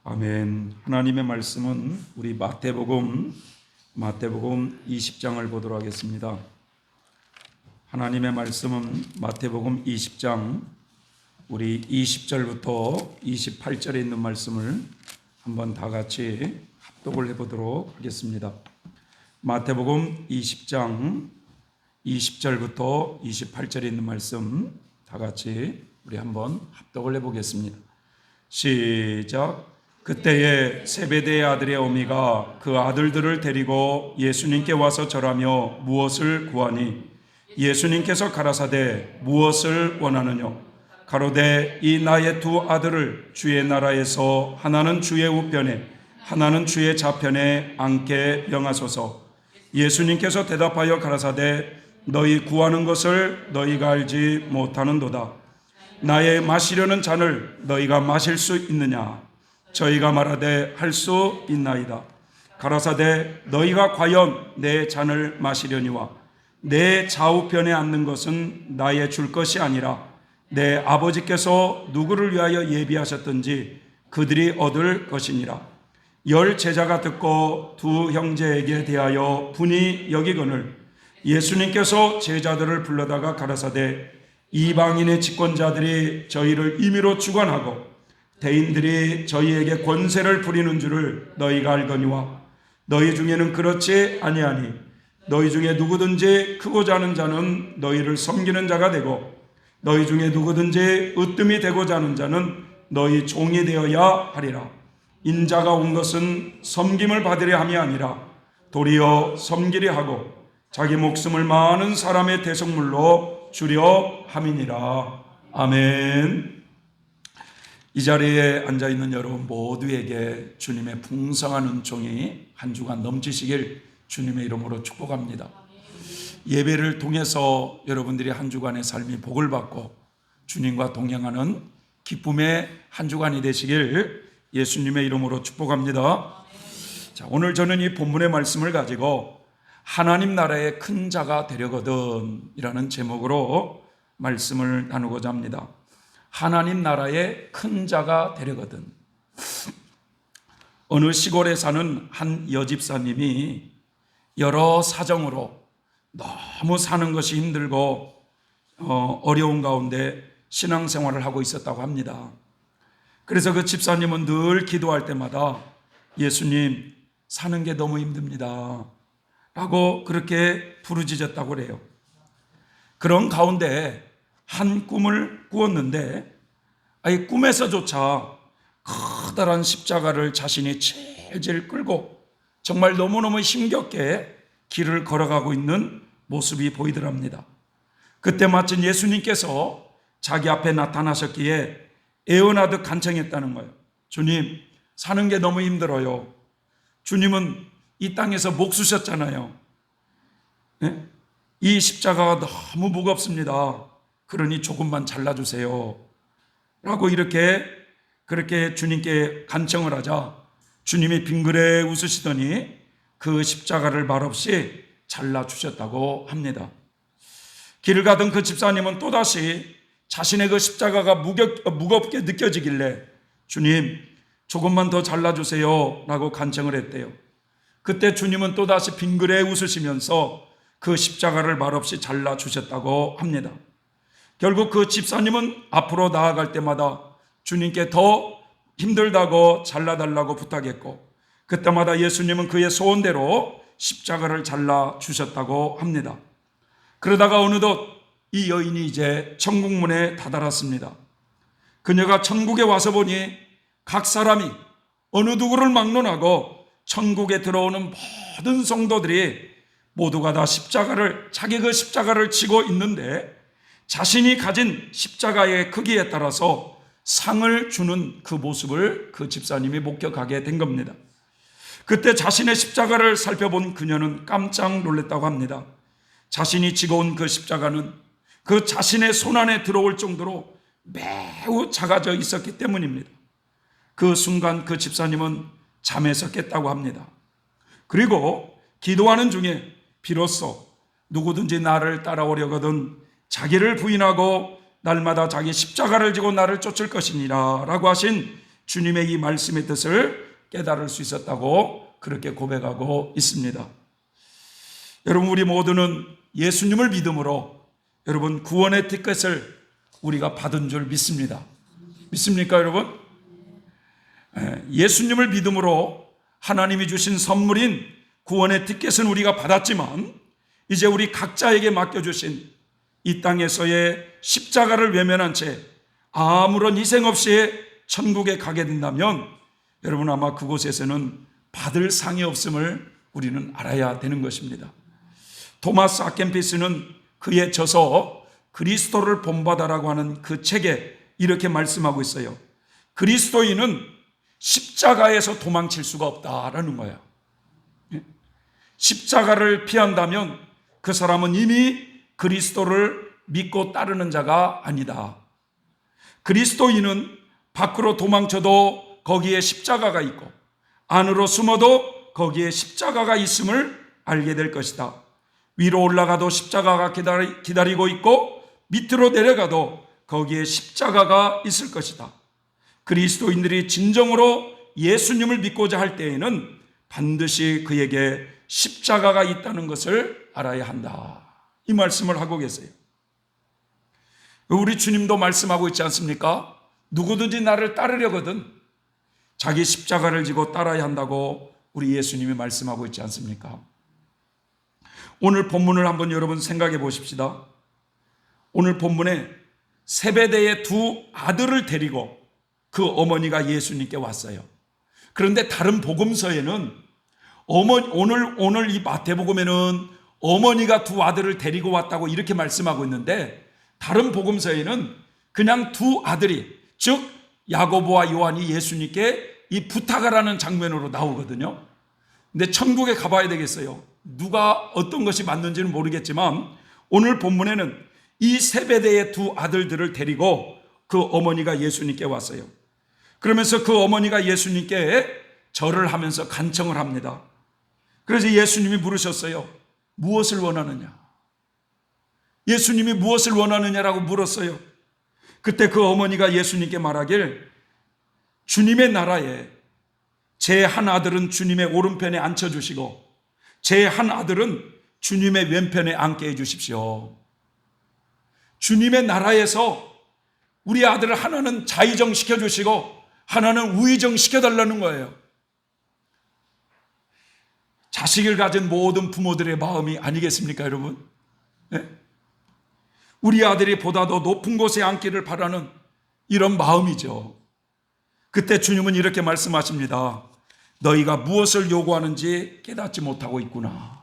아멘. 하나님의 말씀은 우리 마태복음 20장을 보도록 하겠습니다. 하나님의 말씀은 마태복음 20장 우리 20절부터 28절에 있는 말씀을 한번 다 같이 합독을 해보도록 하겠습니다. 마태복음 20장 20절부터 28절에 있는 말씀 다 같이 우리 한번 합독을 해보겠습니다. 시작. 그때에 세베대의 아들의 어미가 그 아들들을 데리고 예수님께 와서 절하며 무엇을 구하니 예수님께서 가라사대 무엇을 원하느냐 가로되 이 나의 두 아들을 주의 나라에서 하나는 주의 우편에 하나는 주의 좌편에 앉게 명하소서. 예수님께서 대답하여 가라사대 너희 구하는 것을 너희가 알지 못하는도다. 나의 마시려는 잔을 너희가 마실 수 있느냐? 저희가 말하되 할 수 있나이다. 가라사대 너희가 과연 내 잔을 마시려니와 내 좌우편에 앉는 것은 나의 줄 것이 아니라 내 아버지께서 누구를 위하여 예비하셨든지 그들이 얻을 것이니라. 10 제자가 듣고 두 형제에게 대하여 분이 여기거늘 예수님께서 제자들을 불러다가 가라사대 이방인의 집권자들이 저희를 임의로 주관하고 대인들이 저희에게 권세를 부리는 줄을 너희가 알거니와 너희 중에는 그렇지 아니하니 너희 중에 누구든지 크고자 하는 자는 너희를 섬기는 자가 되고 너희 중에 누구든지 으뜸이 되고자 하는 자는 너희 종이 되어야 하리라. 인자가 온 것은 섬김을 받으려 함이 아니라 도리어 섬기려 하고 자기 목숨을 많은 사람의 대속물로 주려 함이니라. 아멘. 이 자리에 앉아있는 여러분 모두에게 주님의 풍성한 은총이 한 주간 넘치시길 주님의 이름으로 축복합니다. 예배를 통해서 여러분들이 한 주간의 삶이 복을 받고 주님과 동행하는 기쁨의 한 주간이 되시길 예수님의 이름으로 축복합니다. 자, 오늘 저는 이 본문의 말씀을 가지고 하나님 나라의 큰 자가 되려거든 이라는 제목으로 말씀을 나누고자 합니다. 하나님 나라의 큰 자가 되려거든. 어느 시골에 사는 한 여집사님이 여러 사정으로 너무 사는 것이 힘들고 어려운 가운데 신앙생활을 하고 있었다고 합니다. 그래서 그 집사님은 늘 기도할 때마다 예수님 사는 게 너무 힘듭니다 라고 그렇게 부르짖었다고 그래요. 그런 가운데 한 꿈을 꾸었는데 이 꿈에서조차 커다란 십자가를 자신이 질질 끌고 정말 너무너무 힘겹게 길을 걸어가고 있는 모습이 보이더랍니다. 그때 마침 예수님께서 자기 앞에 나타나셨기에 애원하듯 간청했다는 거예요. 주님, 사는 게 너무 힘들어요. 주님은 이 땅에서 목 쓰셨잖아요. 네? 이 십자가가 너무 무겁습니다. 그러니 조금만 잘라주세요 라고 그렇게 주님께 간청을 하자 주님이 빙그레 웃으시더니 그 십자가를 말없이 잘라주셨다고 합니다. 길을 가던 그 집사님은 또다시 자신의 그 십자가가 무겁게 느껴지길래 주님 조금만 더 잘라주세요 라고 간청을 했대요. 그때 주님은 또다시 빙그레 웃으시면서 그 십자가를 말없이 잘라주셨다고 합니다. 결국 그 집사님은 앞으로 나아갈 때마다 주님께 더 힘들다고 잘라달라고 부탁했고 그때마다 예수님은 그의 소원대로 십자가를 잘라주셨다고 합니다. 그러다가 어느덧 이 여인이 이제 천국문에 다다랐습니다. 그녀가 천국에 와서 보니 각 사람이 어느 누구를 막론하고 천국에 들어오는 모든 성도들이 모두가 다 자기 그 십자가를 지고 있는데 자신이 가진 십자가의 크기에 따라서 상을 주는 그 모습을 그 집사님이 목격하게 된 겁니다. 그때 자신의 십자가를 살펴본 그녀는 깜짝 놀랐다고 합니다. 자신이 지고 온 그 십자가는 그 자신의 손 안에 들어올 정도로 매우 작아져 있었기 때문입니다. 그 순간 그 집사님은 잠에서 깼다고 합니다. 그리고 기도하는 중에 비로소 누구든지 나를 따라오려거든 자기를 부인하고 날마다 자기 십자가를 지고 나를 쫓을 것이니라 라고 하신 주님의 이 말씀의 뜻을 깨달을 수 있었다고 그렇게 고백하고 있습니다. 여러분, 우리 모두는 예수님을 믿음으로 여러분 구원의 티켓을 우리가 받은 줄 믿습니다. 믿습니까, 여러분? 예수님을 믿음으로 하나님이 주신 선물인 구원의 티켓은 우리가 받았지만 이제 우리 각자에게 맡겨주신 이 땅에서의 십자가를 외면한 채 아무런 희생 없이 천국에 가게 된다면 여러분 아마 그곳에서는 받을 상이 없음을 우리는 알아야 되는 것입니다. 토마스 아켄피스는 그의 저서 그리스도를 본받아라고 하는 그 책에 이렇게 말씀하고 있어요. 그리스도인은 십자가에서 도망칠 수가 없다라는 거예요. 십자가를 피한다면 그 사람은 이미 그리스도를 믿고 따르는 자가 아니다. 그리스도인은 밖으로 도망쳐도 거기에 십자가가 있고 안으로 숨어도 거기에 십자가가 있음을 알게 될 것이다. 위로 올라가도 십자가가 기다리고 있고 밑으로 내려가도 거기에 십자가가 있을 것이다. 그리스도인들이 진정으로 예수님을 믿고자 할 때에는 반드시 그에게 십자가가 있다는 것을 알아야 한다. 이 말씀을 하고 계세요. 우리 주님도 말씀하고 있지 않습니까? 누구든지 나를 따르려거든 자기 십자가를 지고 따라야 한다고 우리 예수님이 말씀하고 있지 않습니까? 오늘 본문을 한번 여러분 생각해 보십시다. 오늘 본문에 세베대의 두 아들을 데리고 그 어머니가 예수님께 왔어요. 그런데 다른 복음서에는 오늘 이 마태복음에는 어머니가 두 아들을 데리고 왔다고 이렇게 말씀하고 있는데 다른 복음서에는 그냥 두 아들이 즉 야고보와 요한이 예수님께 이 부탁하라는 장면으로 나오거든요. 근데 천국에 가봐야 되겠어요. 누가 어떤 것이 맞는지는 모르겠지만 오늘 본문에는 이 세베대의 두 아들들을 데리고 그 어머니가 예수님께 왔어요. 그러면서 그 어머니가 예수님께 절을 하면서 간청을 합니다. 그래서 예수님이 물으셨어요. 무엇을 원하느냐? 예수님이 무엇을 원하느냐라고 물었어요. 그때 그 어머니가 예수님께 말하길 주님의 나라에 제 한 아들은 주님의 오른편에 앉혀주시고 제 한 아들은 주님의 왼편에 앉게 해주십시오. 주님의 나라에서 우리 아들을 하나는 자의정 시켜주시고 하나는 우의정 시켜달라는 거예요. 자식을 가진 모든 부모들의 마음이 아니겠습니까, 여러분? 네? 우리 아들이 보다 더 높은 곳에 앉기를 바라는 이런 마음이죠. 그때 주님은 이렇게 말씀하십니다. 너희가 무엇을 요구하는지 깨닫지 못하고 있구나.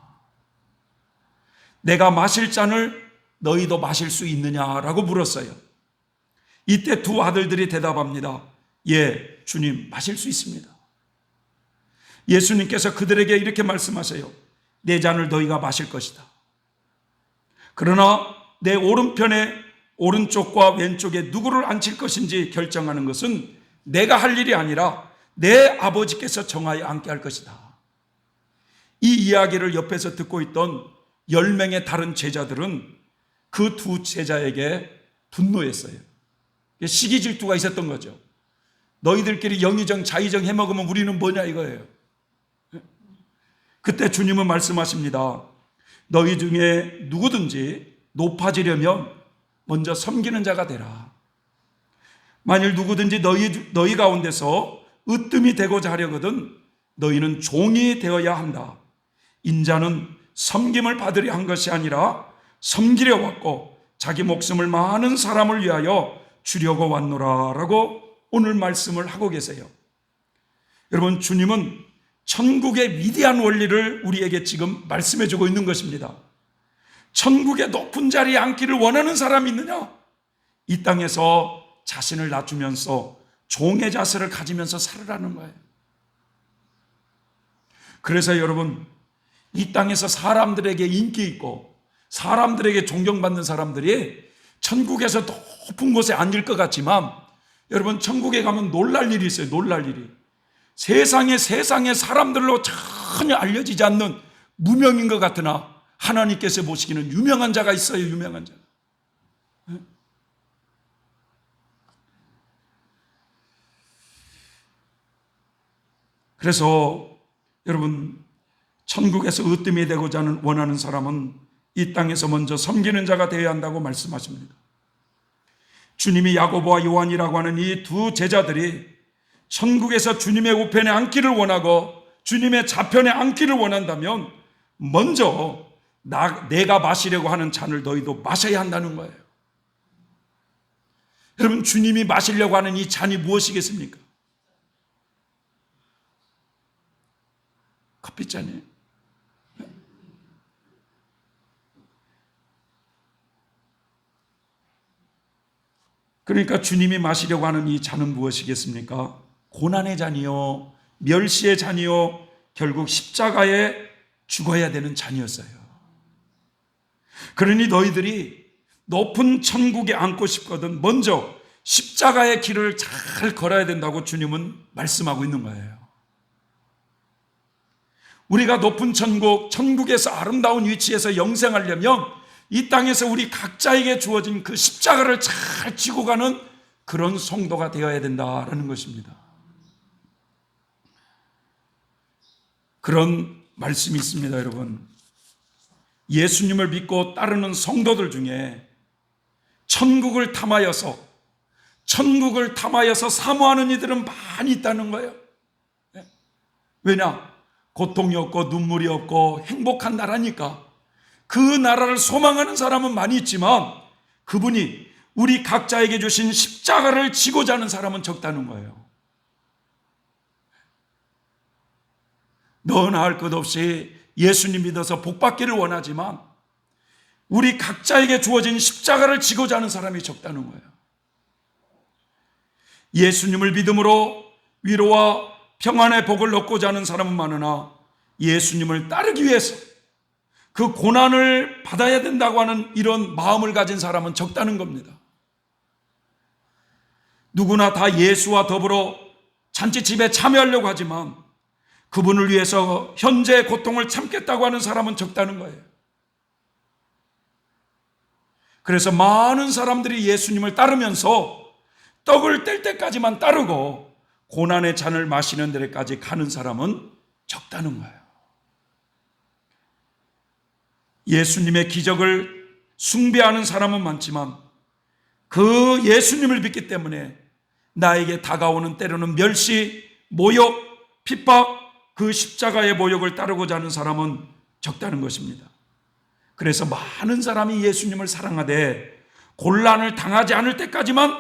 내가 마실 잔을 너희도 마실 수 있느냐라고 물었어요. 이때 두 아들들이 대답합니다. 예, 주님, 마실 수 있습니다. 예수님께서 그들에게 이렇게 말씀하세요. 내 잔을 너희가 마실 것이다. 그러나 내 오른편에 오른쪽과 왼쪽에 누구를 앉힐 것인지 결정하는 것은 내가 할 일이 아니라 내 아버지께서 정하여 앉게 할 것이다. 이 이야기를 옆에서 듣고 있던 10명의 다른 제자들은 그 두 제자에게 분노했어요. 시기 질투가 있었던 거죠. 너희들끼리 영의정 자의정 해먹으면 우리는 뭐냐 이거예요. 그때 주님은 말씀하십니다. 너희 중에 누구든지 높아지려면 먼저 섬기는 자가 되라. 만일 누구든지 너희 가운데서 으뜸이 되고자 하려거든 너희는 종이 되어야 한다. 인자는 섬김을 받으려 한 것이 아니라 섬기려 왔고 자기 목숨을 많은 사람을 위하여 주려고 왔노라 라고 오늘 말씀을 하고 계세요. 여러분, 주님은 천국의 위대한 원리를 우리에게 지금 말씀해 주고 있는 것입니다. 천국의 높은 자리에 앉기를 원하는 사람이 있느냐? 이 땅에서 자신을 낮추면서 종의 자세를 가지면서 살으라는 거예요. 그래서 여러분, 이 땅에서 사람들에게 인기 있고 사람들에게 존경받는 사람들이 천국에서 높은 곳에 앉을 것 같지만 여러분, 천국에 가면 놀랄 일이 있어요. 놀랄 일이. 세상에 사람들로 전혀 알려지지 않는 무명인 것 같으나 하나님께서 보시기는 유명한 자가 있어요. 유명한 자. 그래서 여러분, 천국에서 으뜸이 되고자 원하는 사람은 이 땅에서 먼저 섬기는 자가 되어야 한다고 말씀하십니다. 주님이 야고보와 요한이라고 하는 이 두 제자들이 천국에서 주님의 우편에 앉기를 원하고 주님의 좌편에 앉기를 원한다면 먼저 내가 마시려고 하는 잔을 너희도 마셔야 한다는 거예요. 여러분, 주님이 마시려고 하는 이 잔이 무엇이겠습니까? 커피잔이에요. 그러니까 주님이 마시려고 하는 이 잔은 무엇이겠습니까? 고난의 잔이요, 멸시의 잔이요, 결국 십자가에 죽어야 되는 잔이었어요. 그러니 너희들이 높은 천국에 앉고 싶거든 먼저 십자가의 길을 잘 걸어야 된다고 주님은 말씀하고 있는 거예요. 우리가 높은 천국, 천국에서 아름다운 위치에서 영생하려면 이 땅에서 우리 각자에게 주어진 그 십자가를 잘 지고 가는 그런 성도가 되어야 된다라는 것입니다. 그런 말씀이 있습니다, 여러분. 예수님을 믿고 따르는 성도들 중에 천국을 탐하여서 사모하는 이들은 많이 있다는 거예요. 왜냐? 고통이 없고 눈물이 없고 행복한 나라니까. 그 나라를 소망하는 사람은 많이 있지만 그분이 우리 각자에게 주신 십자가를 지고자 하는 사람은 적다는 거예요. 너나 할 것 없이 예수님 믿어서 복받기를 원하지만 우리 각자에게 주어진 십자가를 지고자 하는 사람이 적다는 거예요. 예수님을 믿음으로 위로와 평안의 복을 얻고자 하는 사람은 많으나 예수님을 따르기 위해서 그 고난을 받아야 된다고 하는 이런 마음을 가진 사람은 적다는 겁니다. 누구나 다 예수와 더불어 잔치집에 참여하려고 하지만 그분을 위해서 현재의 고통을 참겠다고 하는 사람은 적다는 거예요. 그래서 많은 사람들이 예수님을 따르면서 떡을 뗄 때까지만 따르고 고난의 잔을 마시는 데까지 가는 사람은 적다는 거예요. 예수님의 기적을 숭배하는 사람은 많지만 그 예수님을 믿기 때문에 나에게 다가오는 때로는 멸시, 모욕, 핍박, 그 십자가의 모욕을 따르고자 하는 사람은 적다는 것입니다. 그래서 많은 사람이 예수님을 사랑하되 곤란을 당하지 않을 때까지만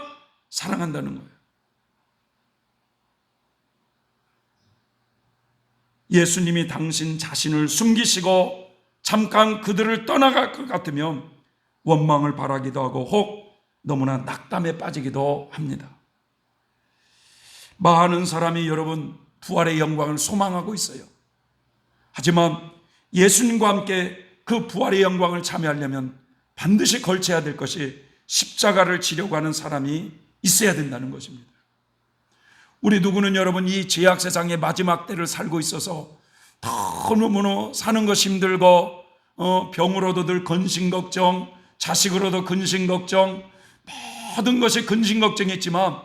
사랑한다는 거예요. 예수님이 당신 자신을 숨기시고 잠깐 그들을 떠나갈 것 같으면 원망을 바라기도 하고 혹 너무나 낙담에 빠지기도 합니다. 많은 사람이 여러분 부활의 영광을 소망하고 있어요. 하지만 예수님과 함께 그 부활의 영광을 참여하려면 반드시 걸쳐야 될 것이 십자가를 지려고 하는 사람이 있어야 된다는 것입니다. 우리 누구는 여러분 이 죄악 세상의 마지막 때를 살고 있어서 너무너무 사는 것이 힘들고 병으로도 늘 근심 걱정, 자식으로도 근심 걱정, 모든 것이 근심 걱정이 있지만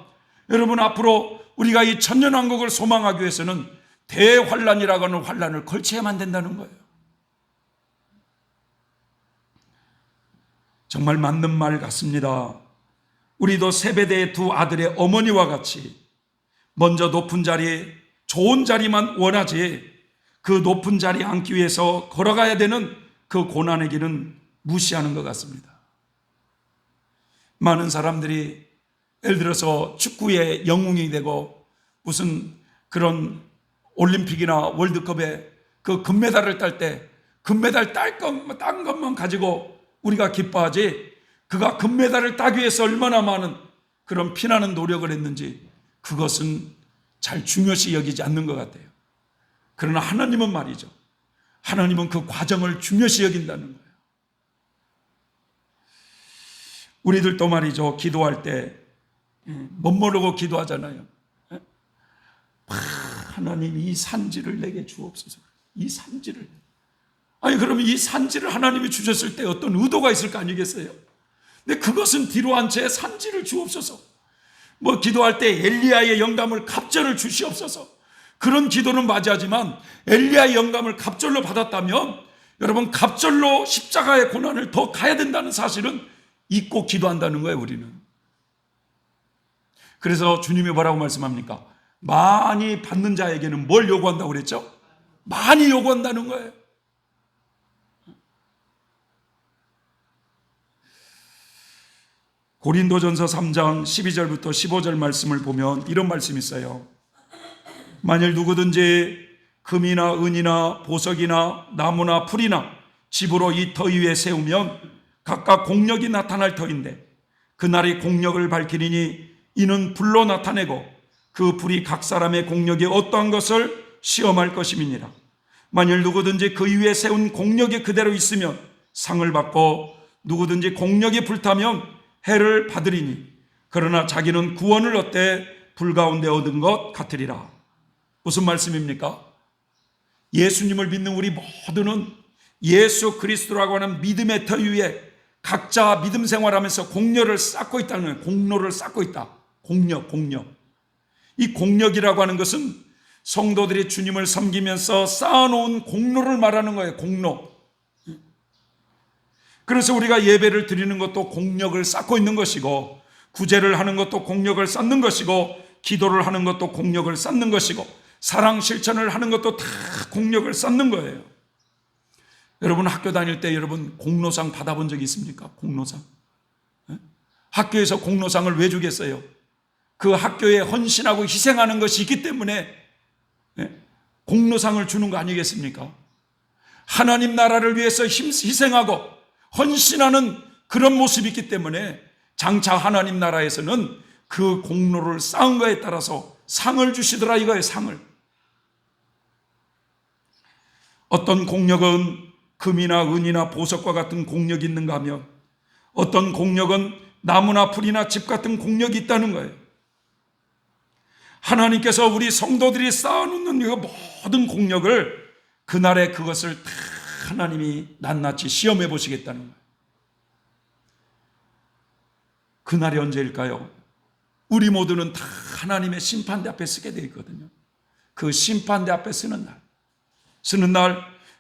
여러분 앞으로 우리가 이 천년왕국을 소망하기 위해서는 대환란이라고 하는 환란을 걸쳐야만 된다는 거예요. 정말 맞는 말 같습니다. 우리도 세베대의 두 아들의 어머니와 같이 먼저 높은 자리, 좋은 자리만 원하지 그 높은 자리에 앉기 위해서 걸어가야 되는 그 고난의 길은 무시하는 것 같습니다. 많은 사람들이 예를 들어서 축구의 영웅이 되고 무슨 그런 올림픽이나 월드컵에 그 금메달을 딸 때 금메달 딴 것만 가지고 우리가 기뻐하지 그가 금메달을 따기 위해서 얼마나 많은 그런 피나는 노력을 했는지 그것은 잘 중요시 여기지 않는 것 같아요. 그러나 하나님은 말이죠. 하나님은 그 과정을 중요시 여긴다는 거예요. 우리들도 말이죠. 기도할 때 못 모르고 기도하잖아요. 하나님 이 산지를 내게 주옵소서. 이 산지를. 아니 그러면 이 산지를 하나님이 주셨을 때 어떤 의도가 있을 거 아니겠어요? 근데 그것은 뒤로 한 채 산지를 주옵소서. 뭐 기도할 때 엘리야의 영감을 갑절을 주시옵소서. 그런 기도는 맞이하지만 엘리야의 영감을 갑절로 받았다면 여러분, 갑절로 십자가의 고난을 더 가야 된다는 사실은 잊고 기도한다는 거예요, 우리는. 그래서 주님이 뭐라고 말씀합니까? 많이 받는 자에게는 뭘 요구한다고 그랬죠? 많이 요구한다는 거예요. 고린도전서 3장 12절부터 15절 말씀을 보면 이런 말씀이 있어요. 만일 누구든지 금이나 은이나 보석이나 나무나 풀이나 집으로 이 터 위에 세우면 각각 공력이 나타날 터인데 그날이 공력을 밝히리니 이는 불로 나타내고 그 불이 각 사람의 공력이 어떠한 것을 시험할 것임이니라. 만일 누구든지 그 위에 세운 공력이 그대로 있으면 상을 받고 누구든지 공력이 불타면 해를 받으리니 그러나 자기는 구원을 얻되 불 가운데 얻은 것 같으리라. 무슨 말씀입니까? 예수님을 믿는 우리 모두는 예수 그리스도라고 하는 믿음의 터 위에 각자 믿음 생활하면서 공력을 쌓고 있다는 거예요. 공로를 쌓고 있다. 공력. 이 공력이라고 하는 것은 성도들이 주님을 섬기면서 쌓아놓은 공로를 말하는 거예요. 공로. 그래서 우리가 예배를 드리는 것도 공력을 쌓고 있는 것이고, 구제를 하는 것도 공력을 쌓는 것이고, 기도를 하는 것도 공력을 쌓는 것이고, 사랑 실천을 하는 것도 다 공력을 쌓는 거예요. 여러분 학교 다닐 때 여러분 공로상 받아본 적이 있습니까? 공로상. 학교에서 공로상을 왜 주겠어요? 그 학교에 헌신하고 희생하는 것이 있기 때문에 공로상을 주는 거 아니겠습니까? 하나님 나라를 위해서 희생하고 헌신하는 그런 모습이 있기 때문에 장차 하나님 나라에서는 그 공로를 쌓은 거에 따라서 상을 주시더라 이거예요. 상을. 어떤 공력은 금이나 은이나 보석과 같은 공력이 있는가 하면 어떤 공력은 나무나 풀이나 집 같은 공력이 있다는 거예요. 하나님께서 우리 성도들이 쌓아놓는 그 모든 공력을 그날에 그것을 다 하나님이 낱낱이 시험해 보시겠다는 거예요. 그날이 언제일까요? 우리 모두는 다 하나님의 심판대 앞에 서게 되어 있거든요. 그 심판대 앞에 서는 날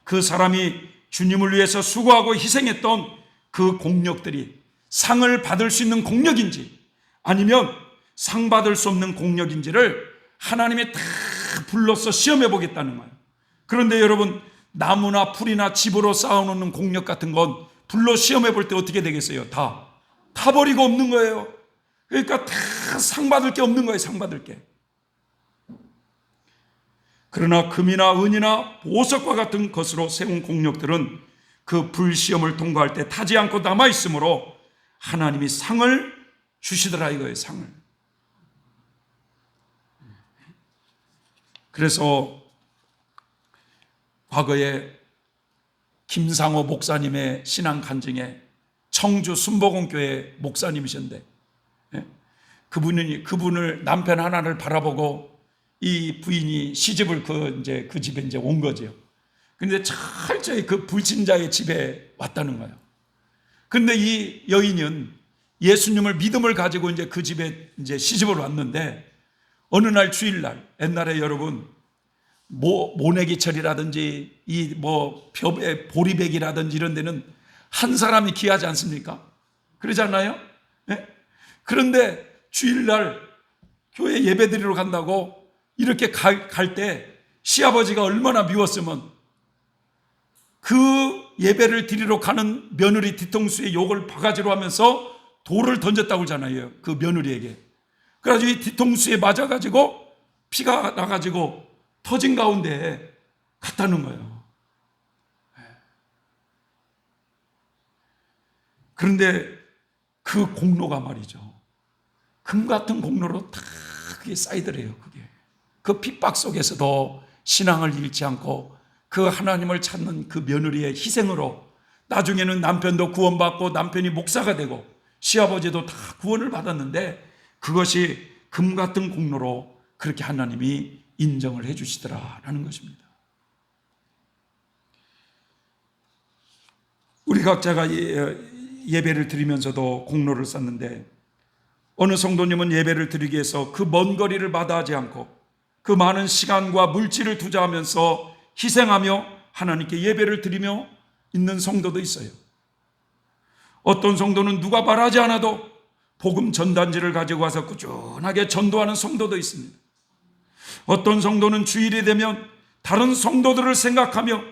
그 사람이 주님을 위해서 수고하고 희생했던 그 공력들이 상을 받을 수 있는 공력인지 아니면 상 받을 수 없는 공력인지를 하나님이 다 불러서 시험해 보겠다는 거예요. 그런데 여러분 나무나 풀이나 집으로 쌓아놓는 공력 같은 건 불러 시험해 볼 때 어떻게 되겠어요? 다 버리고 없는 거예요. 그러니까 다 상 받을 게 없는 거예요. 상 받을 게. 그러나 금이나 은이나 보석과 같은 것으로 세운 공력들은 그 불시험을 통과할 때 타지 않고 남아있으므로 하나님이 상을 주시더라 이거예요. 상을. 그래서 과거에 김상호 목사님의 신앙 간증에 청주 순복음교회 목사님이셨는데 그분을 남편 하나를 바라보고 이 부인이 시집을 그 집에 이제 온 거죠. 근데 철저히 그 불신자의 집에 왔다는 거예요. 근데 이 여인은 예수님을 믿음을 가지고 이제 그 집에 이제 시집을 왔는데 어느 날 주일날 옛날에 여러분 모내기철이라든지 이 보리백이라든지 이런 데는 한 사람이 귀하지 않습니까? 그러잖아요. 네? 그런데 주일날 교회 예배 드리러 간다고 이렇게 갈 때 시아버지가 얼마나 미웠으면 그 예배를 드리러 가는 며느리 뒤통수에 욕을 바가지로 하면서 돌을 던졌다고 그러잖아요. 그 며느리에게. 그래가지고 이 뒤통수에 맞아가지고 피가 나가지고 터진 가운데 갔다는 거예요. 그런데 그 공로가 말이죠. 금 같은 공로로 다 그게 쌓이더래요. 그게. 그 핍박 속에서도 신앙을 잃지 않고 그 하나님을 찾는 그 며느리의 희생으로 나중에는 남편도 구원받고 남편이 목사가 되고 시아버지도 다 구원을 받았는데 그것이 금 같은 공로로 그렇게 하나님이 인정을 해 주시더라라는 것입니다. 우리 각자가 예배를 드리면서도 공로를 쌓는데 어느 성도님은 예배를 드리기 위해서 그 먼 거리를 마다하지 않고 그 많은 시간과 물질을 투자하면서 희생하며 하나님께 예배를 드리며 있는 성도도 있어요. 어떤 성도는 누가 말하지 않아도 복음 전단지를 가지고 와서 꾸준하게 전도하는 성도도 있습니다. 어떤 성도는 주일이 되면 다른 성도들을 생각하며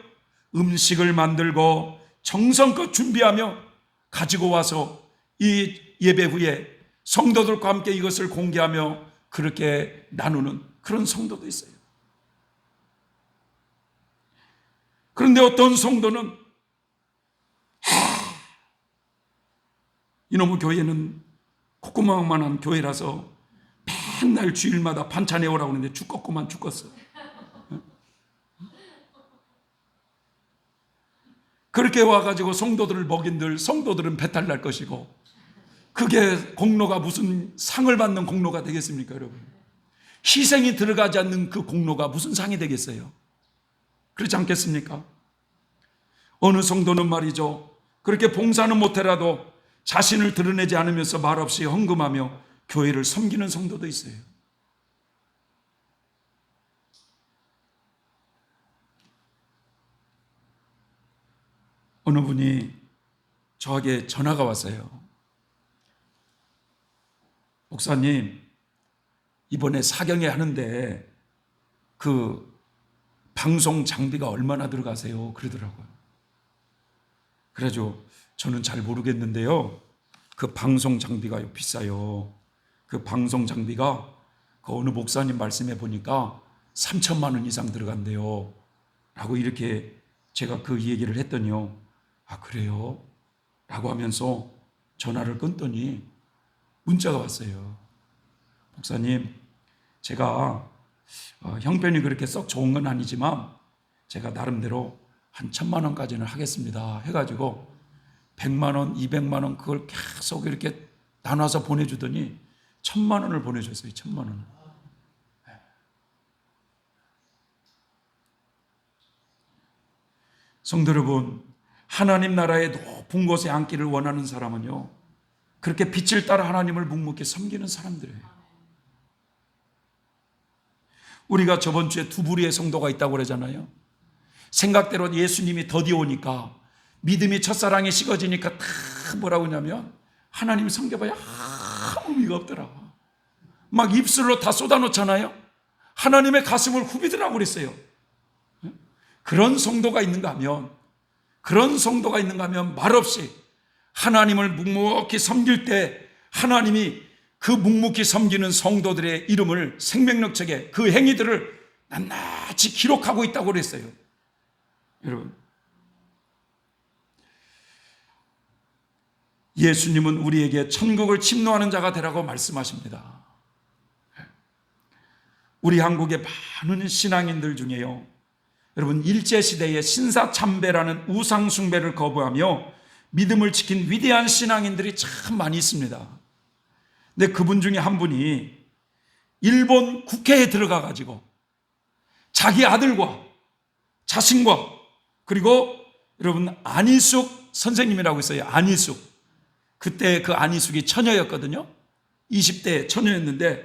음식을 만들고 정성껏 준비하며 가지고 와서 이 예배 후에 성도들과 함께 이것을 공개하며 그렇게 나누는 그런 성도도 있어요. 그런데 어떤 성도는 이놈의 교회는 콧구멍만한 교회라서 맨날 주일마다 반찬 해오라고 하는데 죽겠구만 죽겠어. 그렇게 와가지고 성도들을 먹인들 성도들은 배탈 날 것이고, 그게 공로가 무슨 상을 받는 공로가 되겠습니까, 여러분? 희생이 들어가지 않는 그 공로가 무슨 상이 되겠어요? 그렇지 않겠습니까? 어느 성도는 말이죠, 그렇게 봉사는 못해라도 자신을 드러내지 않으면서 말없이 헌금하며 교회를 섬기는 성도도 있어요. 어느 분이 저에게 전화가 왔어요. 목사님, 이번에 사경회 하는데 그 방송 장비가 얼마나 들어가세요? 그러더라고요. 그래가지고 저는 잘 모르겠는데요, 그 방송 장비가 비싸요. 그 방송 장비가 그 어느 목사님 말씀해 보니까 3천만 원 이상 들어간대요 라고 이렇게 제가 그 얘기를 했더니요, 아 그래요? 라고 하면서 전화를 끊더니 문자가 왔어요. 목사님, 제가 형편이 그렇게 썩 좋은 건 아니지만 제가 나름대로 한 1,000만 원까지는 하겠습니다 해가지고 100만 원, 200만 원 그걸 계속 이렇게 나눠서 보내주더니 1,000만 원을 보내줬어요. 1,000만 원을. 성도 여러분, 하나님 나라의 높은 곳에 앉기를 원하는 사람은요, 그렇게 빛을 따라 하나님을 묵묵히 섬기는 사람들이에요. 우리가 저번 주에 두 부류의 성도가 있다고 그러잖아요. 생각대로 예수님이 더디 오니까, 믿음이 첫사랑에 식어지니까 다 뭐라고 하냐면 하나님 섬겨봐야 아무 의미가 없더라. 막 입술로 다 쏟아놓잖아요. 하나님의 가슴을 후비더라고 그랬어요. 그런 성도가 있는가 하면 말없이 하나님을 묵묵히 섬길 때 하나님이 그 묵묵히 섬기는 성도들의 이름을 생명력책에 그 행위들을 낱낱이 기록하고 있다고 그랬어요. 여러분, 예수님은 우리에게 천국을 침노하는 자가 되라고 말씀하십니다. 우리 한국의 많은 신앙인들 중에요, 여러분, 일제시대에 신사참배라는 우상숭배를 거부하며 믿음을 지킨 위대한 신앙인들이 참 많이 있습니다. 근데 그분 중에 한 분이 일본 국회에 들어가 가지고 자기 아들과 자신과 그리고 여러분 안희숙 선생님이라고 있어요. 안희숙. 그때 그 안희숙이 처녀였거든요. 20대 처녀였는데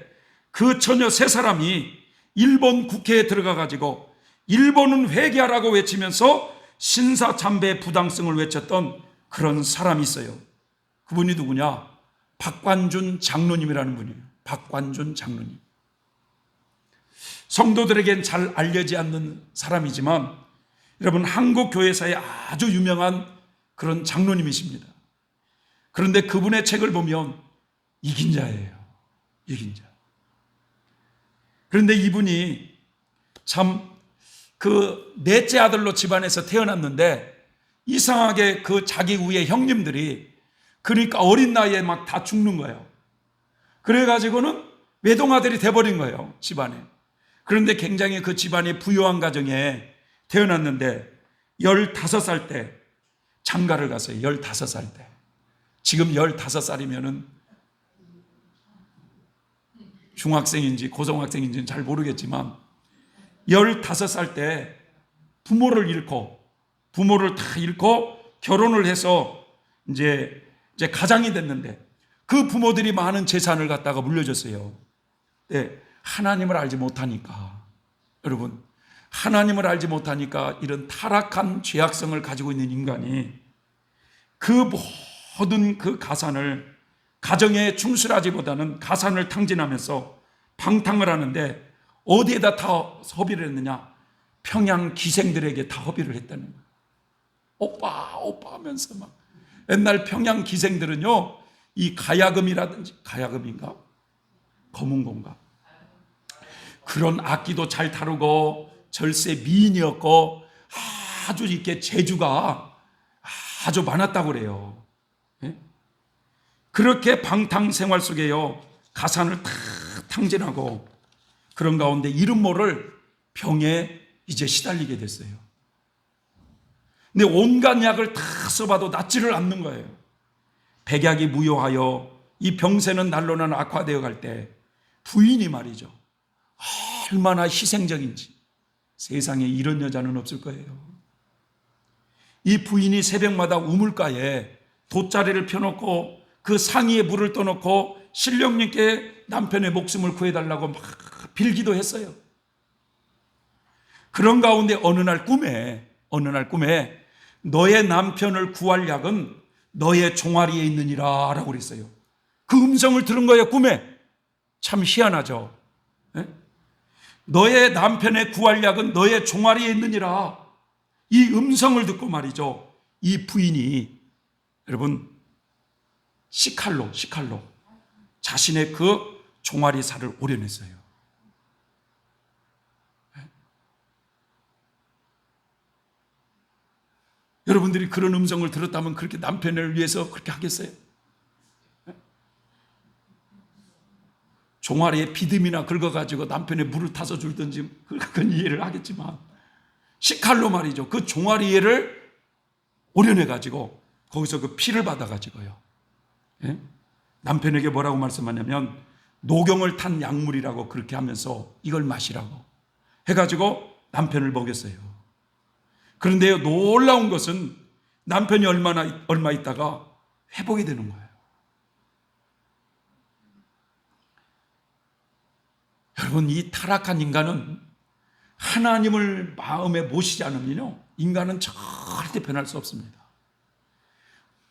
그 처녀 세 사람이 일본 국회에 들어가 가지고 일본은 회개하라고 외치면서 신사참배의 부당성을 외쳤던 그런 사람이 있어요. 그분이 누구냐? 박관준 장로님이라는 분이에요. 박관준 장로님. 성도들에겐 잘 알려지지 않는 사람이지만 여러분, 한국 교회사에 아주 유명한 그런 장로님이십니다. 그런데 그분의 책을 보면 이긴 자예요. 이긴 자. 그런데 이분이 참 그 넷째 아들로 집안에서 태어났는데 이상하게 그 자기 위에 형님들이 그러니까 어린 나이에 막 다 죽는 거예요. 그래가지고는 외동아들이 돼버린 거예요, 집안에. 그런데 굉장히 그 집안이 부유한 가정에 태어났는데 15살 때 장가를 갔어요. 15살 때. 지금 15살이면은 중학생인지 고등학생인지는 잘 모르겠지만 15살 때 부모를 다 잃고 결혼을 해서 이제 가장이 됐는데 그 부모들이 많은 재산을 갖다가 물려줬어요. 네, 하나님을 알지 못하니까 여러분, 하나님을 알지 못하니까 이런 타락한 죄악성을 가지고 있는 인간이 그 모든 그 가산을 가정에 충실하지보다는 가산을 탕진하면서 방탕을 하는데 어디에다 다 허비를 했느냐? 평양 기생들에게 다 허비를 했다는 거예요. 오빠 하면서 막. 옛날 평양 기생들은요, 이 가야금이라든지, 가야금인가? 검은고인가? 그런 악기도 잘 다루고 절세 미인이었고 아주 이렇게 재주가 아주 많았다고 그래요. 예? 그렇게 방탕 생활 속에요, 가산을 다 탕진하고 그런 가운데 이름 모를 병에 이제 시달리게 됐어요. 근데 온갖 약을 다 써봐도 낫지를 않는 거예요. 백약이 무효하여 이 병세는 날로는 악화되어 갈 때 부인이 말이죠, 얼마나 희생적인지 세상에 이런 여자는 없을 거예요. 이 부인이 새벽마다 우물가에 돗자리를 펴놓고 그 상위에 물을 떠놓고 신령님께 남편의 목숨을 구해달라고 막 빌기도 했어요. 그런 가운데 어느 날 꿈에 너의 남편을 구할 약은 너의 종아리에 있느니라 라고 그랬어요. 그 음성을 들은 거예요, 꿈에. 참 희한하죠. 네? 너의 남편의 구할 약은 너의 종아리에 있느니라. 이 음성을 듣고 말이죠, 이 부인이 여러분 시칼로 자신의 그 종아리 살을 오려냈어요. 여러분들이 그런 음성을 들었다면 그렇게 남편을 위해서 그렇게 하겠어요? 종아리에 비듬이나 긁어가지고 남편의 물을 타서 줄든지 그건 이해를 하겠지만 시칼로 말이죠, 그 종아리를 오려내가지고 거기서 그 피를 받아가지고요, 예? 남편에게 뭐라고 말씀하냐면 노경을 탄 약물이라고 그렇게 하면서 이걸 마시라고 해가지고 남편을 먹였어요. 그런데요, 놀라운 것은 남편이 얼마 있다가 회복이 되는 거예요. 여러분, 이 타락한 인간은 하나님을 마음에 모시지 않으면요, 인간은 절대 변할 수 없습니다.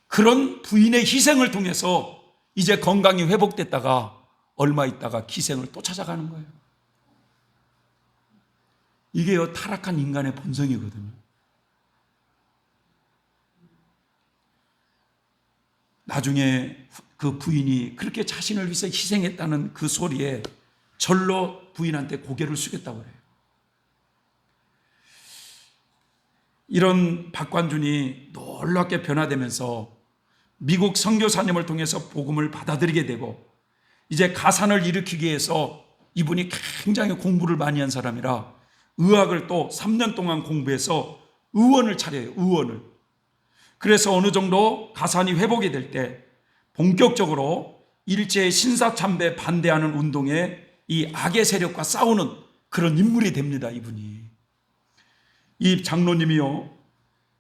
그런 부인의 희생을 통해서 이제 건강이 회복됐다가 얼마 있다가 기생을 또 찾아가는 거예요. 이게요, 타락한 인간의 본성이거든요. 나중에 그 부인이 그렇게 자신을 위해서 희생했다는 그 소리에 절로 부인한테 고개를 숙였다고 그래요. 이런 박관준이 놀랍게 변화되면서 미국 선교사님을 통해서 복음을 받아들이게 되고, 이제 가산을 일으키기 위해서 이분이 굉장히 공부를 많이 한 사람이라 의학을 또 3년 동안 공부해서 의원을 차려요. 의원을. 그래서 어느 정도 가산이 회복이 될 때 본격적으로 일제의 신사참배 반대하는 운동에 이 악의 세력과 싸우는 그런 인물이 됩니다. 이분이. 이 장로님이요,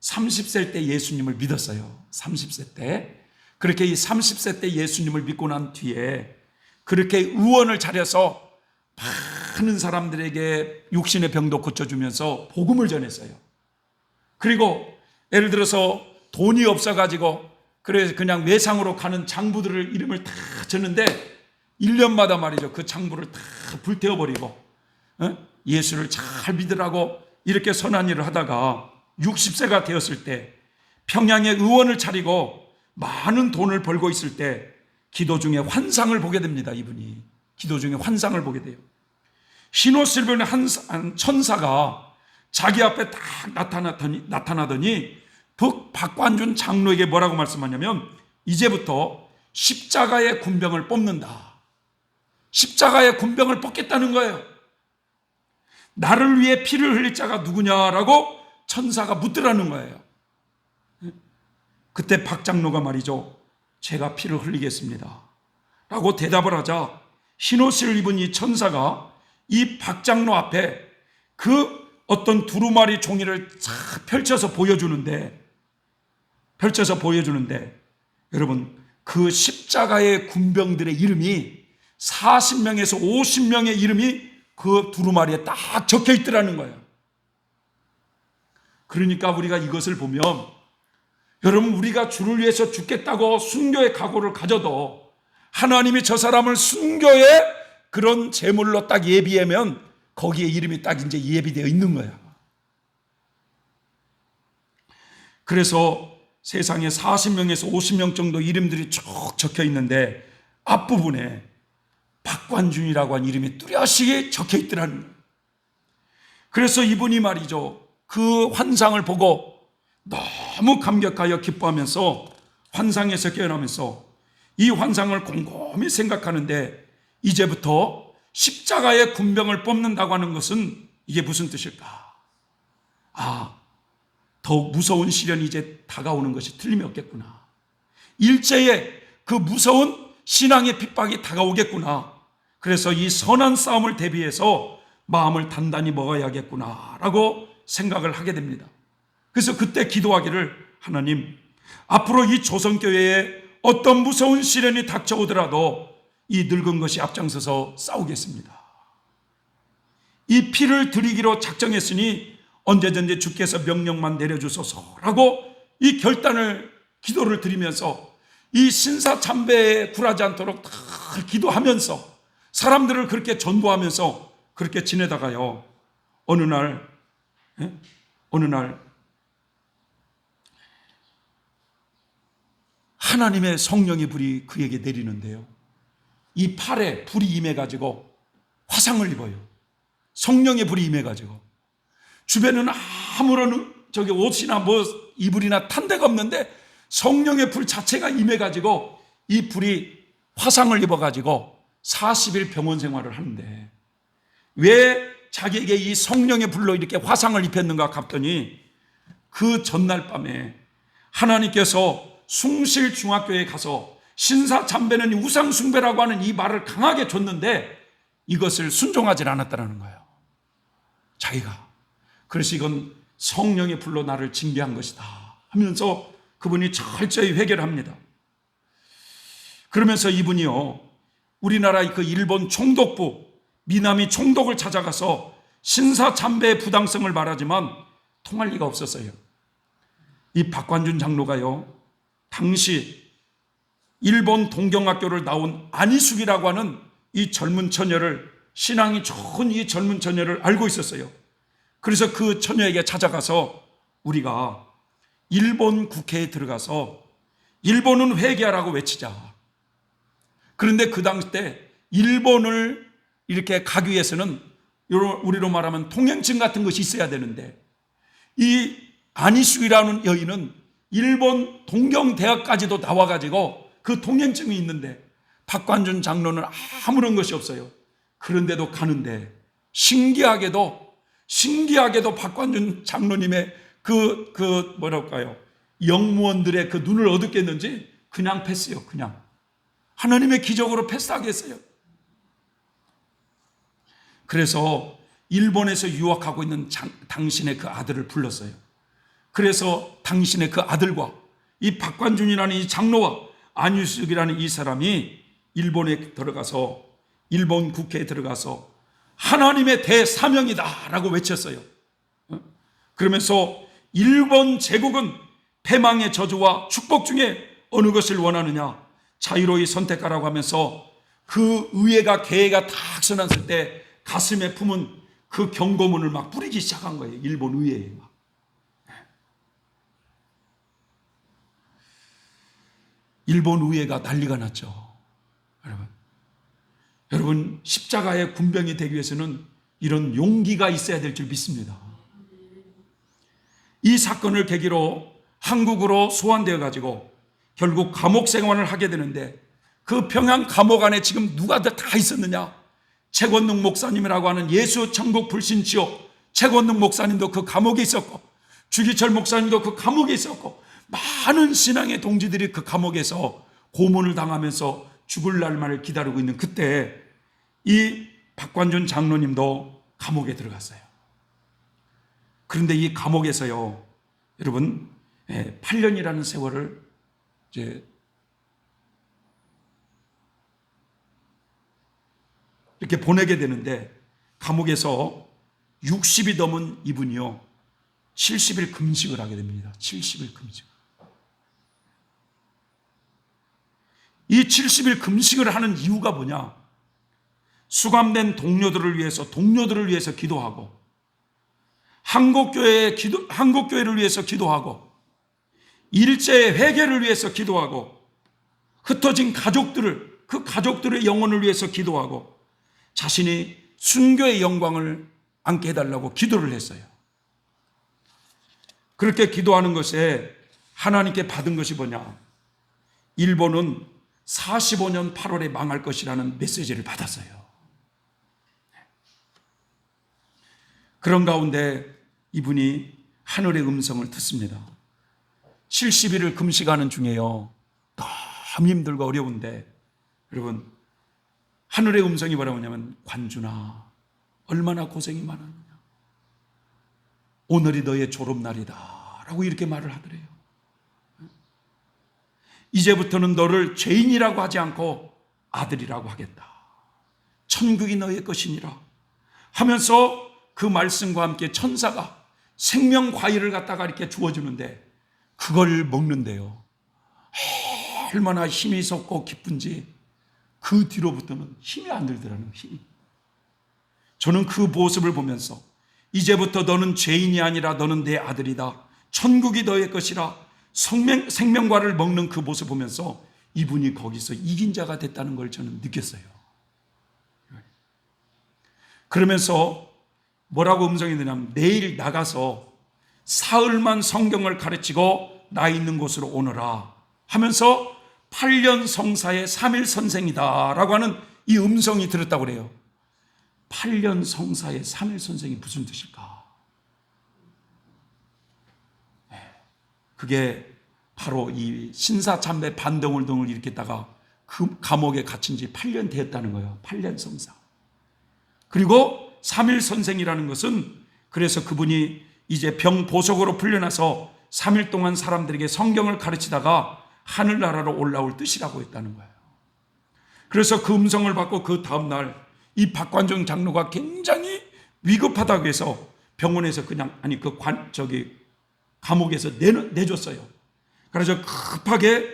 30세 때 예수님을 믿었어요. 30세 때. 그렇게 이 30세 때 예수님을 믿고 난 뒤에 그렇게 의원을 차려서 많은 사람들에게 육신의 병도 고쳐주면서 복음을 전했어요. 그리고 예를 들어서 돈이 없어가지고 그래서 그냥 외상으로 가는 장부들을 이름을 다 적는데 1년마다 말이죠, 그 장부를 다 불태워버리고 예수를 잘 믿으라고 이렇게 선한 일을 하다가 60세가 되었을 때 평양에 의원을 차리고 많은 돈을 벌고 있을 때 기도 중에 환상을 보게 됩니다. 이분이 기도 중에 환상을 보게 돼요. 흰옷을 입은 한 천사가 자기 앞에 딱 나타나더니 박관준 장로에게 뭐라고 말씀하냐면 이제부터 십자가의 군병을 뽑는다. 십자가의 군병을 뽑겠다는 거예요. 나를 위해 피를 흘릴 자가 누구냐라고 천사가 묻더라는 거예요. 그때 박 장로가 말이죠, 제가 피를 흘리겠습니다 라고 대답을 하자 흰옷을 입은 이 천사가 이 박 장로 앞에 그 어떤 두루마리 종이를 쫙 펼쳐서 보여주는데 여러분, 그 십자가의 군병들의 이름이 40명에서 50명의 이름이 그 두루마리에 딱 적혀 있더라는 거예요. 그러니까 우리가 이것을 보면, 여러분, 우리가 주를 위해서 죽겠다고 순교의 각오를 가져도 하나님이 저 사람을 순교의 그런 제물로 딱 예비하면 거기에 이름이 딱 이제 예비되어 있는 거야. 그래서 세상에 40명에서 50명 정도 이름들이 쭉 적혀 있는데 앞부분에 박관준이라고 한 이름이 뚜렷이 적혀 있더라는 거예요. 그래서 이분이 말이죠, 그 환상을 보고 너무 감격하여 기뻐하면서 환상에서 깨어나면서 이 환상을 곰곰이 생각하는데, 이제부터 십자가의 군병을 뽑는다고 하는 것은 이게 무슨 뜻일까? 더욱 무서운 시련이 이제 다가오는 것이 틀림이 없겠구나. 일제에 그 무서운 신앙의 핍박이 다가오겠구나. 그래서 이 선한 싸움을 대비해서 마음을 단단히 먹어야겠구나라고 생각을 하게 됩니다. 그래서 그때 기도하기를, 하나님, 앞으로 이 조선교회에 어떤 무서운 시련이 닥쳐오더라도 이 늙은 것이 앞장서서 싸우겠습니다. 이 피를 드리기로 작정했으니 언제든지 주께서 명령만 내려주소서라고 이 결단을, 기도를 드리면서 이 신사참배에 굴하지 않도록 다 기도하면서 사람들을 그렇게 전도하면서 그렇게 지내다가요, 어느 날 하나님의 성령의 불이 그에게 내리는데요, 이 팔에 불이 임해가지고 화상을 입어요. 성령의 불이 임해가지고 주변에는 아무런 옷이나 이불이나 탄 데가 없는데 성령의 불 자체가 임해가지고 이 불이 화상을 입어가지고 40일 병원 생활을 하는데, 왜 자기에게 이 성령의 불로 이렇게 화상을 입혔는가 봤더니 그 전날 밤에 하나님께서 숭실중학교에 가서 신사참배는 우상숭배라고 하는 이 말을 강하게 줬는데 이것을 순종하지 않았다는 거예요, 자기가. 그래서 이건 성령의 불로 나를 징계한 것이다 하면서 그분이 철저히 회개를 합니다. 그러면서 이분이요, 우리나라 그 일본 총독부 미나미 총독을 찾아가서 신사참배의 부당성을 말하지만 통할 리가 없었어요. 이 박관준 장로가요, 당시 일본 동경학교를 나온 안희숙이라고 하는 이 젊은 처녀를, 신앙이 좋은 이 젊은 처녀를 알고 있었어요. 그래서 그 처녀에게 찾아가서 우리가 일본 국회에 들어가서 일본은 회개하라고 외치자. 그런데 그 당시 때 일본을 이렇게 가기 위해서는 우리로 말하면 통행증 같은 것이 있어야 되는데, 이 안희숙이라는 여인은 일본 동경대학까지도 나와가지고 그 통행증이 있는데 박관준 장로는 아무런 것이 없어요. 그런데도 가는데 신기하게도 박관준 장로님의 영무원들의 그 눈을 어둡겠는지 그냥 패스요. 그냥 하나님의 기적으로 패스하겠어요. 그래서 일본에서 유학하고 있는 당신의 그 아들을 불렀어요. 그래서 당신의 그 아들과 이 박관준이라는 이 장로와 안희숙이라는 이 사람이 일본에 들어가서, 일본 국회에 들어가서 하나님의 대사명이다 라고 외쳤어요. 그러면서 일본 제국은 패망의 저주와 축복 중에 어느 것을 원하느냐, 자유로이 선택하라고 하면서 그 의회가, 개회가 딱 선언했을 때 가슴에 품은 그 경고문을 막 뿌리기 시작한 거예요. 일본 의회에 막. 일본 의회가 난리가 났죠. 여러분, 십자가의 군병이 되기 위해서는 이런 용기가 있어야 될 줄 믿습니다. 이 사건을 계기로 한국으로 소환되어 가지고 결국 감옥 생활을 하게 되는데, 그 평양 감옥 안에 지금 누가 다 있었느냐? 최권능 목사님이라고 하는 예수 천국 불신지옥 최권능 목사님도 그 감옥에 있었고, 주기철 목사님도 그 감옥에 있었고, 많은 신앙의 동지들이 그 감옥에서 고문을 당하면서 죽을 날만을 기다리고 있는 그때 이 박관준 장로님도 감옥에 들어갔어요. 그런데 이 감옥에서요, 여러분, 8년이라는 세월을 이제 이렇게 보내게 되는데, 감옥에서 60이 넘은 이분이요 70일 금식을 하게 됩니다. 70일 금식. 이 70일 금식을 하는 이유가 뭐냐? 수감된 동료들을 위해서 기도하고, 한국교회를 위해서 기도하고, 일제 회개를 위해서 기도하고, 흩어진 그 가족들의 영혼을 위해서 기도하고, 자신이 순교의 영광을 안게 해달라고 기도를 했어요. 그렇게 기도하는 것에 하나님께 받은 것이 뭐냐? 일본은 45년 8월에 망할 것이라는 메시지를 받았어요. 그런 가운데 이분이 하늘의 음성을 듣습니다. 70일을 금식하는 중에요 너무 힘들고 어려운데, 여러분, 하늘의 음성이 뭐라고 하냐면, 관준아, 얼마나 고생이 많았느냐, 오늘이 너의 졸업날이다 라고 이렇게 말을 하더래요. 이제부터는 너를 죄인이라고 하지 않고 아들이라고 하겠다, 천국이 너의 것이니라 하면서 그 말씀과 함께 천사가 생명 과일을 갖다가 이렇게 주어주는데, 그걸 먹는데요 얼마나 힘이 솟고 기쁜지 그 뒤로부터는 힘이 안 들더라는 힘이. 저는 그 모습을 보면서 이제부터 너는 죄인이 아니라 너는 내 아들이다, 천국이 너의 것이라 생명과를 먹는 그 모습 보면서 이분이 거기서 이긴 자가 됐다는 걸 저는 느꼈어요. 그러면서 뭐라고 음성이 되냐면, 내일 나가서 사흘만 성경을 가르치고 나 있는 곳으로 오너라 하면서 8년 성사의 3일 선생이다 라고 하는 이 음성이 들었다고 그래요. 8년 성사의 3일 선생이 무슨 뜻일까? 그게 바로 이 신사참배 반동을 등을 일으켰다가 그 감옥에 갇힌 지 8년 되었다는 거예요. 8년 성사. 그리고 3일 선생이라는 것은, 그래서 그분이 이제 병보석으로 풀려나서 3일 동안 사람들에게 성경을 가르치다가 하늘나라로 올라올 뜻이라고 했다는 거예요. 그래서 그 음성을 받고 그 다음날 이 박관정 장로가 굉장히 위급하다고 해서 병원에서 그냥, 감옥에서 내줬어요. 그래서 급하게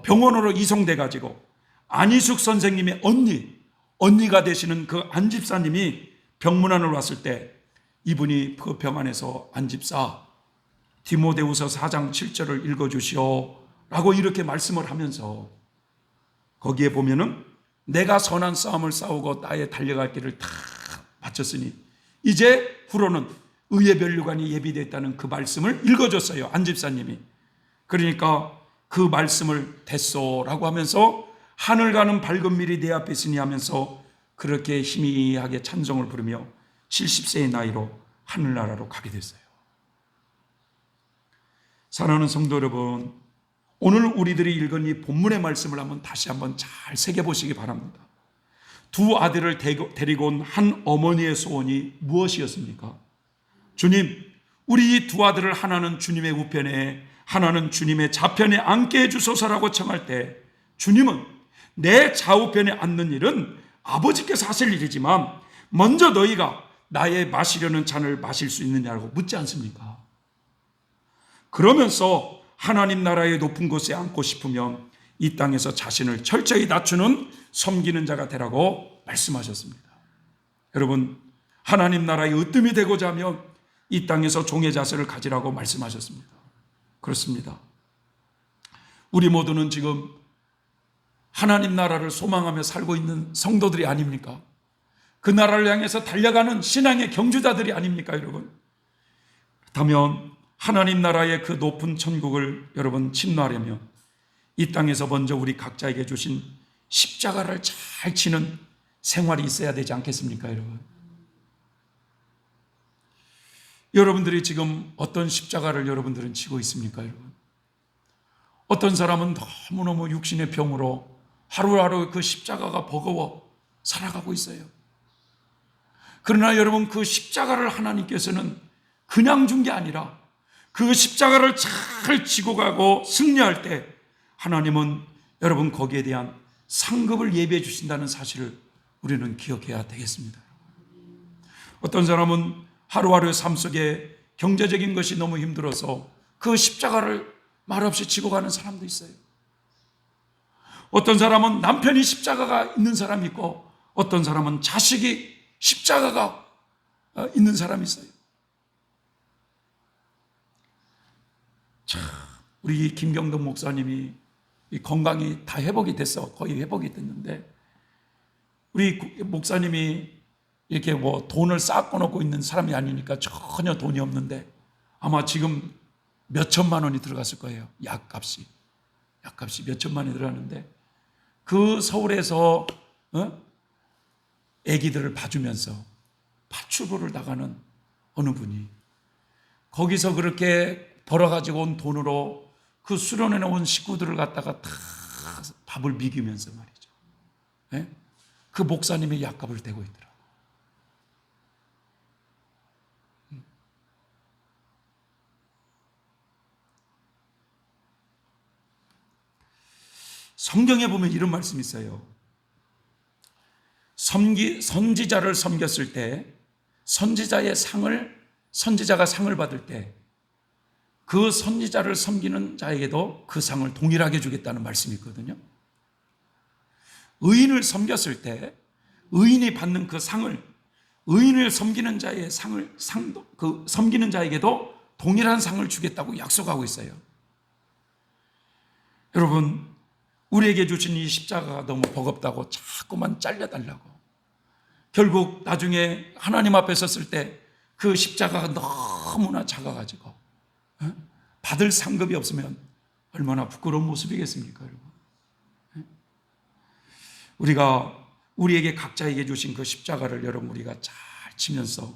병원으로 이송돼 가지고 안희숙 선생님의 언니가 되시는 그 안집사님이 병문안을 왔을 때, 이분이 그 병 안에서 안집사 디모데후서 4장 7절을 읽어주시오 라고 이렇게 말씀을 하면서, 거기에 보면은 내가 선한 싸움을 싸우고 나의 달려갈 길을 다 마쳤으니 이제 후로는 의의 면류관이 예비됐다는 그 말씀을 읽어줬어요, 안집사님이. 그러니까 그 말씀을 됐소라고 하면서 하늘 가는 밝은 밀이 내 앞에 있으니 하면서 그렇게 희미하게 찬송을 부르며 70세의 나이로 하늘나라로 가게 됐어요. 사랑하는 성도 여러분, 오늘 우리들이 읽은 이 본문의 말씀을 다시 한번 잘 새겨보시기 바랍니다. 두 아들을 데리고 온 한 어머니의 소원이 무엇이었습니까? 주님, 우리 이 두 아들을 하나는 주님의 우편에 하나는 주님의 좌편에 앉게 해주소서라고 청할 때, 주님은 내 좌우편에 앉는 일은 아버지께서 하실 일이지만 먼저 너희가 나의 마시려는 잔을 마실 수 있느냐고 묻지 않습니까? 그러면서 하나님 나라의 높은 곳에 앉고 싶으면 이 땅에서 자신을 철저히 낮추는 섬기는 자가 되라고 말씀하셨습니다. 여러분, 하나님 나라의 으뜸이 되고자 하면 이 땅에서 종의 자세를 가지라고 말씀하셨습니다. 그렇습니다. 우리 모두는 지금 하나님 나라를 소망하며 살고 있는 성도들이 아닙니까? 그 나라를 향해서 달려가는 신앙의 경주자들이 아닙니까, 여러분? 그렇다면 하나님 나라의 그 높은 천국을 여러분 침노하려면 이 땅에서 먼저 우리 각자에게 주신 십자가를 잘 치는 생활이 있어야 되지 않겠습니까, 여러분? 여러분들이 지금 어떤 십자가를 여러분들은 치고 있습니까, 여러분? 어떤 사람은 너무너무 육신의 병으로 하루하루 그 십자가가 버거워 살아가고 있어요. 그러나 여러분, 그 십자가를 하나님께서는 그냥 준 게 아니라 그 십자가를 잘 지고 가고 승리할 때 하나님은 여러분 거기에 대한 상급을 예비해 주신다는 사실을 우리는 기억해야 되겠습니다. 어떤 사람은 하루하루의 삶 속에 경제적인 것이 너무 힘들어서 그 십자가를 말없이 지고 가는 사람도 있어요. 어떤 사람은 남편이 십자가가 있는 사람이 있고 어떤 사람은 자식이 십자가가 있는 사람이 있어요. 참, 우리 김경동 목사님이 건강이 다 회복이 됐어. 거의 회복이 됐는데 우리 목사님이 이렇게 뭐 돈을 쌓고 놓고 있는 사람이 아니니까 전혀 돈이 없는데 아마 지금 몇 천만 원이 들어갔을 거예요. 약값이 몇 천만 원이 들어갔는데 그 서울에서 애기들을 봐주면서 파출부를 나가는 어느 분이 거기서 그렇게 벌어가지고 온 돈으로 그 수련회 온 식구들을 갖다가 다 밥을 먹이면서 말이죠. 네? 그 목사님의 약값을 대고 있더라고요. 성경에 보면 이런 말씀이 있어요. 선지자를 섬겼을 때 선지자가 상을 받을 때 그 선지자를 섬기는 자에게도 그 상을 동일하게 주겠다는 말씀이 있거든요. 의인을 섬겼을 때 의인이 받는 그 상을 의인을 섬기는 자의 그 섬기는 자에게도 동일한 상을 주겠다고 약속하고 있어요. 여러분, 우리에게 주신 이 십자가가 너무 버겁다고 자꾸만 잘려달라고. 결국 나중에 하나님 앞에 섰을 때 그 십자가가 너무나 작아가지고 받을 상급이 없으면 얼마나 부끄러운 모습이겠습니까, 여러분? 우리가 우리에게 각자에게 주신 그 십자가를 여러분 우리가 잘 치면서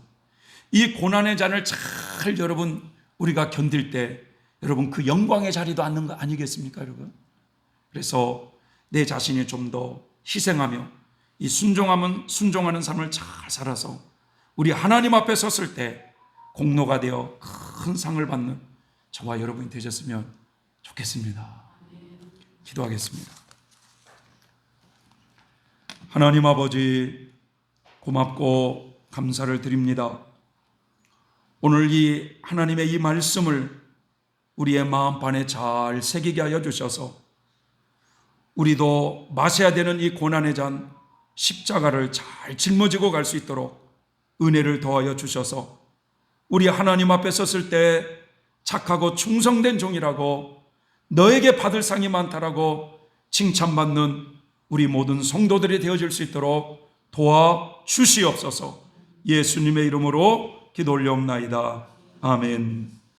이 고난의 잔을 잘 여러분 우리가 견딜 때 여러분 그 영광의 자리도 앉는 거 아니겠습니까, 여러분? 그래서 내 자신이 좀 더 희생하며 이 순종하는 삶을 잘 살아서 우리 하나님 앞에 섰을 때 공로가 되어 큰 상을 받는 저와 여러분이 되셨으면 좋겠습니다. 기도하겠습니다. 하나님 아버지, 고맙고 감사를 드립니다. 오늘 이 하나님의 이 말씀을 우리의 마음판에 잘 새기게 하여 주셔서 우리도 마셔야 되는 이 고난의 잔 십자가를 잘 짊어지고 갈 수 있도록 은혜를 더하여 주셔서 우리 하나님 앞에 섰을 때 착하고 충성된 종이라고 너에게 받을 상이 많다라고 칭찬받는 우리 모든 성도들이 되어질 수 있도록 도와주시옵소서. 예수님의 이름으로 기도 올려옵나이다. 아멘.